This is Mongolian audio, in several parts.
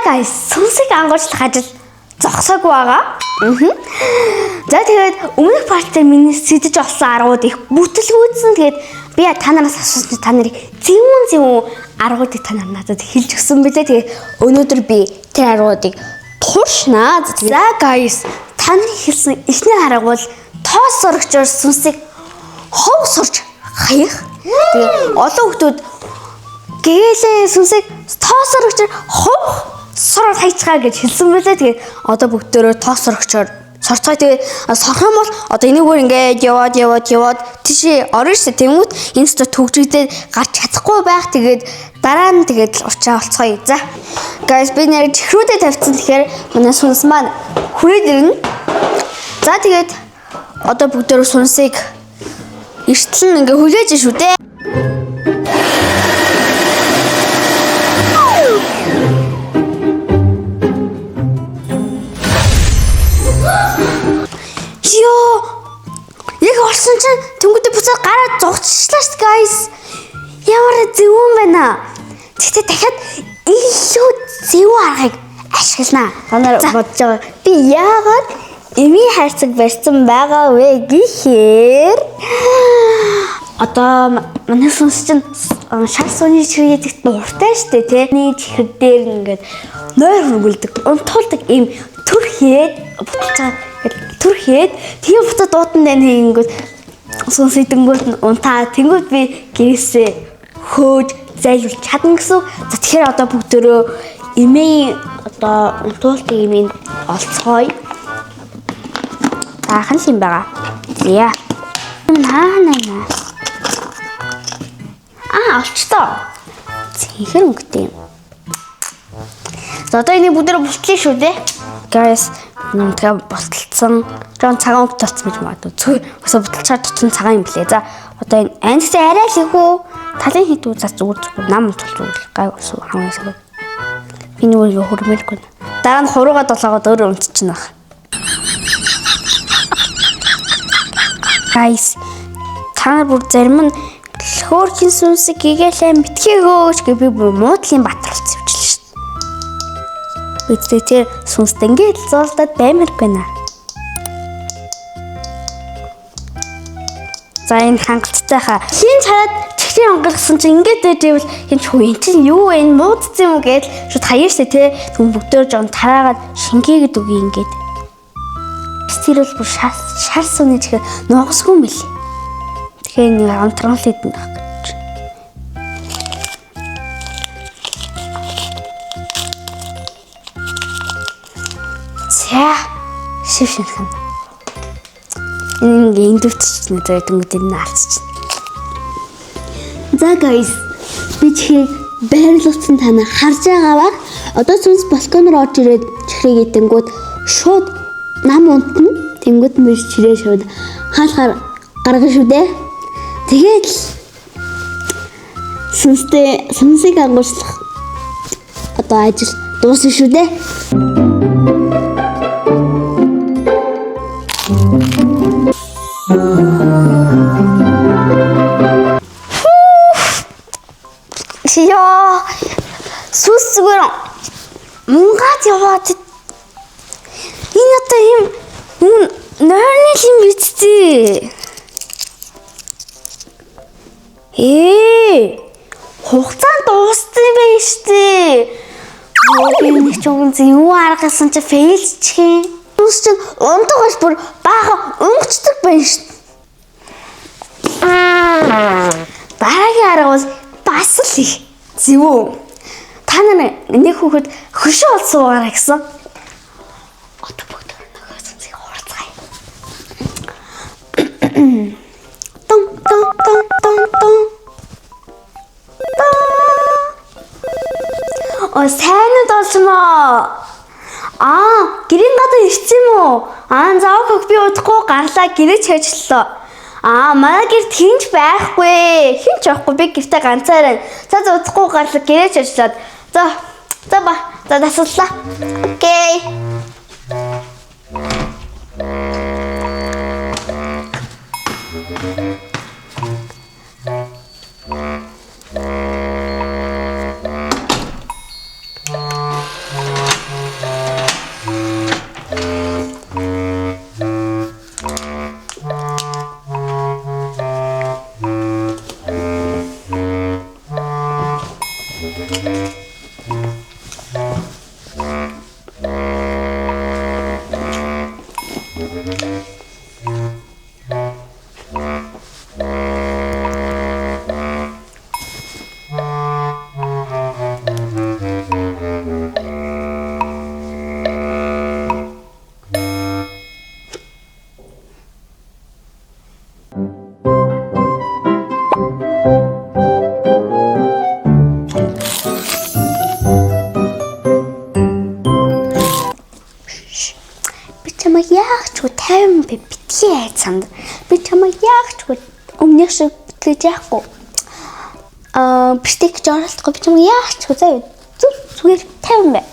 guys, сүнсийг ангуулчлах ажил зогсоогүй байгаа. За тэгээд өмнөх парт дээр миний сэдэж олсон аргууд их бүтлгүүдсэн. Тэгээд би та нараас асуусан та нарыг зөвүүн аргуудыг та нар надад хэлж өгсөн бэлээ. Тэгээд өнөөдөр би тэр аргуудыг туршнаа. За guys, та нарын хэлсэн эхний арга бол тоос сурагчаар сүнсийг хов сурч хаях. Тэгээд олон хүмүүс гээлийн сүнсийг тоос сурагчаар хов сураад хайцгаа гэж хэлсэн байлаа. Тэгээд одоо бүгдөө тоос сурагчаар сорцгой. Тэгээд сорох юм бол одоо энийгээр ингээд яваад тийшээ орно шүү дээ. Тэнгүүт энэ ч төгжигдээд гарч чадахгүй байх. Тэгээд дараа нь тэгээд учраа олцгоё. За. Guys, би нэр чихрүүдэд тавьсан. Тэгэхээр манай сүнс маань хүрээд ирнэ. За тэгээд одоо бүгдөө сүнсийг эртлэн ингээд хүлээж шүү дээ. Яг олсон чинь тэнгуүдээ буцаад гараад зогцчихлаа шүү guys. Ямар зөвүүн байна. Тэгтээ дахиад илүү зөвүүн аргыг ашиглана. Та нар бодож байгаа. Би яагаад эмийн хайрцаг барьсан байгаа вэ гэхээр одоо манай сүнс чинь шар сууны чихрээ гэдэгт дуртай шүү дээ тий. Нэг чихэр дээр ингээд нойр хөргөлдөг, унтуулдаг ийм төрхээд буцаад түрхээд тэгээ буцаад дуудан дээр хийнгүүт сүнс идэнгүүт нь унтаа тэнгүүд би гэрээсээ хөөж зайлуулж чадна гэсэн. За тэгэхээр одоо бүгдөө эмээ одоо унтуулдаг эмийг олцгоё. Таахан юм байгаа. Зя. Хаана. Олчтоо. Зинхэр өнгөтэй юм. За одоо энийг бүгдөө бултлаа шүү дээ. Guys, тэгээ бостлцсан. Жон цагаан өнгө толцсон гэж магадгүй. Өсө буталчаар тутсан цагаан юм блэ. За одоо энэ андсаа арай л ихүү. Талын хитүү за зүгээр нам тулж үйл. Гай өсө хамаасаа. Би нөгөө хөрмөлгүй. Дараа нь хуруугаа долоогоод өөр унтчихна баг. Guys, та нар бүр зарим нь хөөрхөн сүнсийг гээгэлэн битгий хөөж гэ би бүр муудлын батралц явж л шүү. Бидээ тэр сүнстэй ингээд зоолдод баймар байна. За энэ хангалттай хаа. Хин чараад чихрийн онголгосон чинь ингээд дэвэл хин ч хүү энэ чинь юу вэ? Муудсан юм уу гэж шууд хаяа штэ тий. Түн бүгдөө жон тараагаад шингээгээд үгүй ингээд. Тэр бол бүр шар сууны чихэр нугасгүй юм бэл. Тэгэхээр нэг амтрал хийдэн баг. Шившинхэн. Энэ индүвчч нэ тэнгүүдийг нь алцчихна. За guys, би чихрийг байрлуулсан та нар харж байгаа ба. Одоо сүнс балконоор орж ирээд чихрийг идэнгүүд шууд нам унтна. Тэнгүүд мөр чирээ шууд хаалгаар гаргана шүү дээ. Тэгээд сүнсийг ангуулчлах одоо ажил дуусна шүү дээ. Яа сүнс зүгээр мунгаад яваад энэ одоо юм нойрны юм битцээ. Хугацаа дууссан байх штэ. Би нэг ч үгүй юу аргасан чи фейлчих юм. Сүнс чинь унтгаж бүр бага өнгөцдөг байна штэ. Дараагийн арга бол бас л их зөв. Та нар нэг хүүхэд хөшөө олсон байгаа гэсэн. Одоо бүгд нөгөө сүнсийг хуурцгаая. Сайн уу долсмоо. Гэрийн гадаа ирсэн юм уу? Заавал би удахгүй гарлаа гэрээч ажиллаа. Манай гэрт хинч байхгүй. Хинч байхгүй. Би гэртээ ганцаараа. За удахгүй гарлаа гэрээч ажиллаад. За ба. За таслаа. Окей. 50 битгий айц санд. Би чамайг яах ч өмнөх шиг битгэж яахгүй. Бистик жоролтгүй би чамайг яах ч заяа. Зүгээр 50 бай.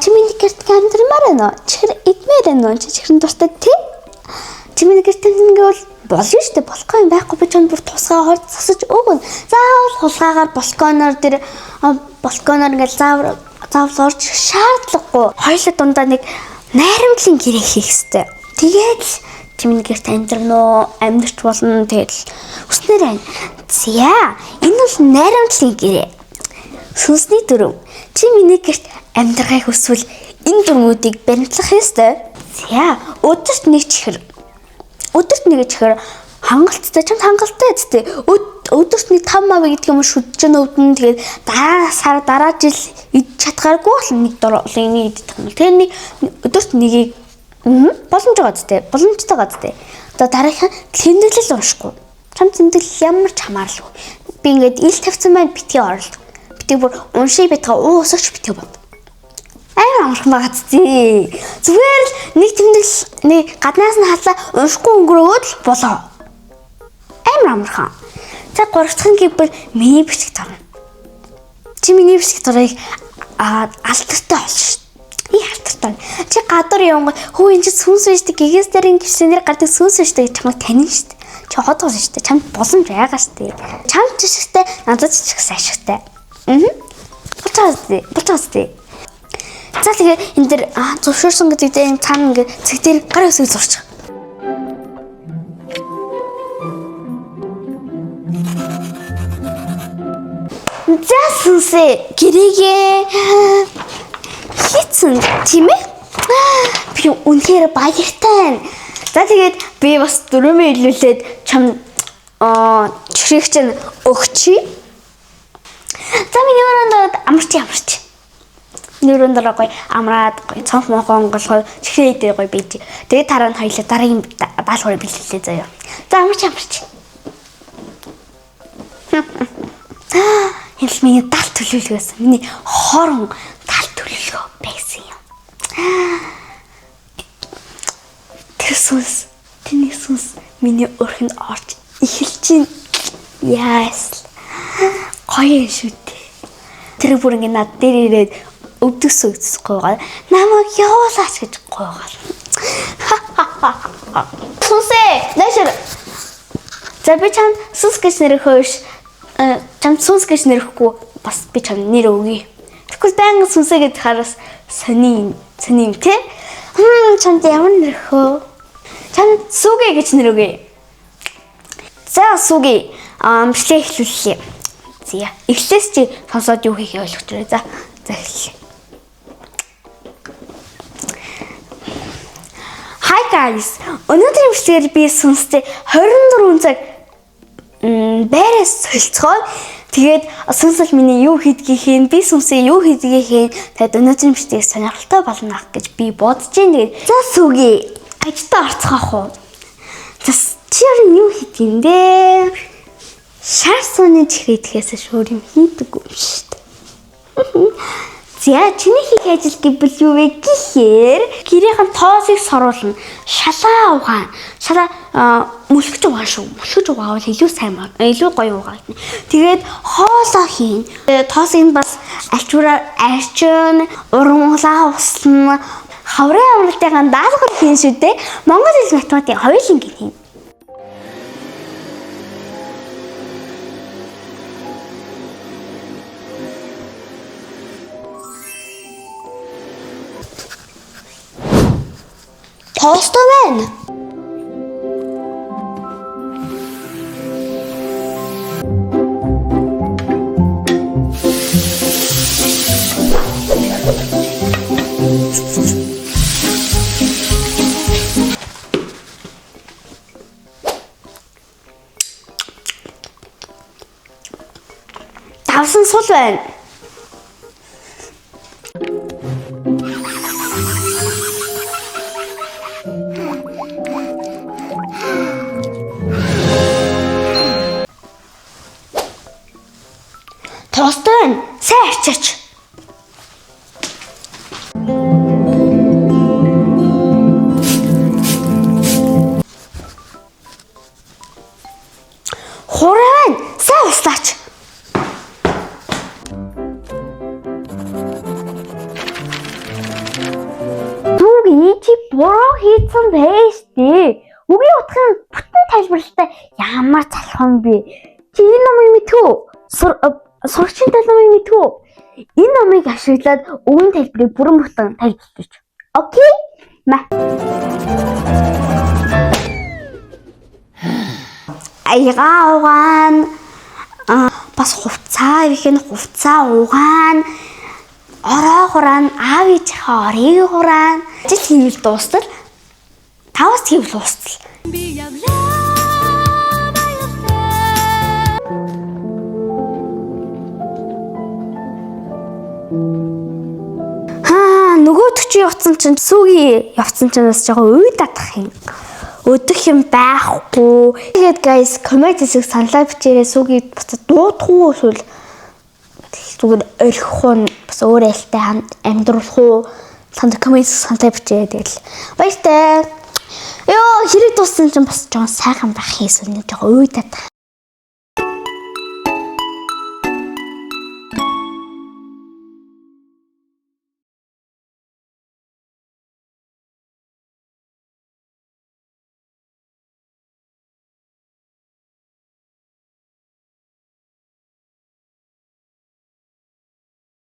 Чи миний гэрт амьдрмаар байна уу? Чихэр идмээр байна уу? Чи чихрэн дуртай тий? Чи миний гэрт ингэвэл болно шүү дээ. Болохгүй юм байхгүй би чамд бүр тусгаа хорд засаж өгнө. Заавал хулгаагаар балконоор ингээл заавал орж шаардлагагүй. Хоёулаа дундаа нэг найрамдлын гэрээ хийх хэрэгтэй. Тэгээд чи миний гэрт амьдрна уу? Амьдрч болно. Тэгэл хүснээр байна. За энэ бол найрамдлын гэрээ. Сүнсний дүрм. Чи миний гэрт амьдрахыг хүсвэл энэ дүрмүүдийг баримтлах ёстой. За өдөрт нэг чихэр хангалттай чамд хангалттай зү. Өдөрт нэг 5 мав гэдэг юм шүдэж өвдөн тэгээд дараа жил идэж чадгааргүй бол нэг дөрөвлийн идэх юм. Тэгээд нэг өдөрт нэгийг боломжтой гадтай. Одоо дараагийн тэмдэглэл уншихгүй. Чам тэмдэглэл ямар ч хамааралгүй. Би ингээд ил тавьсан байна битгий орол. Битгий бүр уншиж битгаа уусаач битгий бод. Амар амархан байгаа зү. Зүгээр л нэг тэмдэглэл нэг гаднаас нь хадлаа уншихгүй өнгөрөөд л болоо. Амар амархан. За 3 дахь нь гэвэл миний бичиг дурна. Чи миний бичиг дурыг алтартай олж шүү. И алтартай. Чи гадар явган хөө энэ чи сүнс биш дээ. Гэгээс дэрийн гişнэр гадаг сүнс биш дээ. Чамайг танина шүү. Чи ходгоо шүү. Чамд боломж байгаа шүү. Чамд жишгтэй, надад жишгтэй ашигтай. Болчихсон. За тэгээ энэ дэр зуршуурсан гэдэг дээр цаана ингээд цэг дээр гар өсөг зурчих. За сүнсээ гэрээгээ хийцэн тийм ээ. Би үнэхээр баяртай. За тэгээд би бас дөрөвөө илүүлээд чам чихрийг чинь өгчий. За миний өрөөнд амарч. Нөрөнд гоё амраад гоё цонх мохон голгой чихрээ дээр гоё бийж. Тэгээд тараа нь хоёлаа дараагийн даалгаврыг бэлгэлээ заяа. За амарч. Энэ миний далд төлөвлөгөөс миний хорон далд төлөвлөгөө байсан юм. Тэний сүнс миний өрхөнд орж эхэлж байна. Яас. Гоё шүү дээ. Тэр бүр ингэ над дээр ирээд өвдөс гойгоо намайг явуулаач гэж гойгоо. Сүнсээ нэшэр. За би чам сүнс гэж нэр хөөш. Чам сүнс гэж нэрэхгүй бас би чам нэр өгье. Тэгвэл баян сүнсээ гэдэг хараас сони юм те. Чамд ямар нэр хөө? Чам сүгэ гэж нэр өгье. За сүгэ бичлэг эхлүүллээ. За эхлээс чи сонсоод юу хийхээ ойлгож байна. За эхэллээ. Hi guys. Өнөөдрийн бичлэгээр би сүнстэй 24 цаг байраас солилцоод тэгээд сүнсэл миний юу хийдгийхээ би сүнсээ юу хийдгийхээ тэгээд өнөөдрийн бичлэгийг сонирхолтой болно гэж би бодож байна. Тэгээд за сүгий ажтаа орцгоох уу? За чи юу хийдгийм бэ? Шар сууны чихрээ идэхээс шуур юм хийдэггүй юм шүү дээ. За чиний хийх ажил гэвэл юу вэ гэхээр гэрийнхэн тоосыг соруулна. Шалаа угаана. Шалаа мөлхөж угаана шүү. Мөлхөж угаавал илүү сайн илүү гоё угаана. Тэгээд хоолоо хийн. Тоосыг бас альчуураар арчин, урангуулаа услна. Хаврын амралтайгаа даалгавар хийн шүү дээ. Монгол хэл математикийн хоёулын хийн. Тоостой байна. Давсан сул байна. Тоостой сайн арчаач. буруу хийсэн байж тээ. Үгийн утгын бүтэн тайлбарлалтай ямар залхуун бэ? Чи энэ номыг мэдв үү? Сурагчийн номыг мэдв үү? Энэ номыг ашиглаад үгийн тайлбарыг бүрэн бүтэн тайлбарлаж. Окей? Аяга угаан бас хувцаа ихэн хувцаа угаан ороо хураан аав ээжийнхээ орыг хураан жил хийвэл дуустал 5-аас хийвэл дуустал нөгөө төчи явцсан чинь сүүгийн явцсан чинь бас жоохон үе дадах юм өдөх юм байхгүй. Тэгээд guys comment хэсэг саналаа бичээрэй сүүгийг бас дуудах уу эсвэл зүгээр орхих уу бас өөр айлтай амьдруулах уу comment саналаа бичээрэй тэгэл. Баяртай. Ёо хэрэг дууссан чинь бас жоохон сайхан байх хийсэн жоохон үе дадах.